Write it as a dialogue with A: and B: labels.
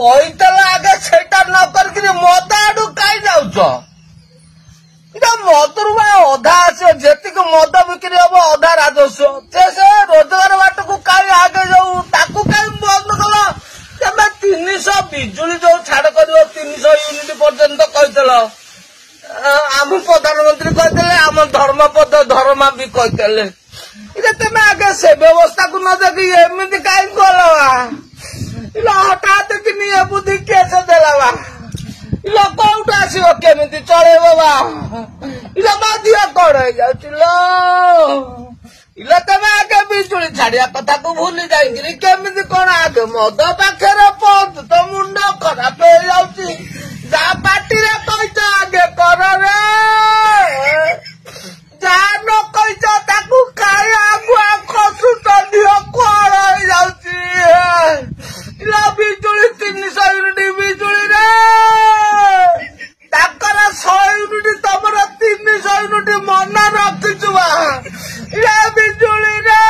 A: କହିଥିଲା ଆଗେ ସେଇଟା ନ କରିକି ମଦ ଆଡୁ କାଇଁ ଯାଉଛ? ମଦରୁ ଅଧା ଆସିବ, ଯେତିକି ମଦ ବିକ୍ରି ହବ ଅଧା ରାଜସ୍ୱ। ସେ ରୋଜଗାର ବାଟକୁ କାଇଁ ଆଗେ ଯାଉ, ତାକୁ କାଇଁ ବନ୍ଦ କଲ? ତମେ 300 ବିଜୁଳି ଯୋଉ ଛାଡ କରିବ 300 ୟୁନିଟ୍ ପର୍ଯ୍ୟନ୍ତ କହିଥିଲ, ଆମ ପ୍ରଧାନମନ୍ତ୍ରୀ କହିଥିଲେ, ଆମ ଧର୍ମପଦ ଧର୍ମା ବି କହିଥିଲେ। ତମେ ଆଗେ ସେ ବ୍ୟବସ୍ଥାକୁ ନ ଦେଖି ଏମିତି କାହିଁ କଲ? ହଠାତ୍ କିନି ଏ ବୁଦ୍ଧି କେସ ଦେଲା ବା? କୋଉଠୁ ଆସିବ, କେମିତି ଚଳେଇବ ବା? ଦିହ କଣ ହେଇଯାଉଛି ଲୋ? ତମେ ଆଗେ ବିଜୁଳି ଛାଡିବା କଥାକୁ ଭୁଲି ଯାଇକିରି କେମିତି କଣ ଆଗେ ମଦ ପାଖରେ ପହଞ୍ଚୁ, ତ ମୁଣ୍ଡ ଖରାପ ହେଇଯାଉଛି। ଯାହା ପାଟିରେ କହିଛ ଆଗେ କର ରେ, ଯାହା ନ କହିଛ ତାକୁ କାହିଁ ଆଗୁଆ ଖସୁଛ? ଦିହ କଣ ହେଇଯାଉଛି? ବିଜୁଳି 300 ୟୁନିଟ୍ ବିଜୁଳିରେ, ତାଙ୍କର 100 ୟୁନିଟ୍, ତମର 300 ୟୁନିଟ୍ ମନା ରଖିଛୁ ବା ବିଜୁଳିରେ।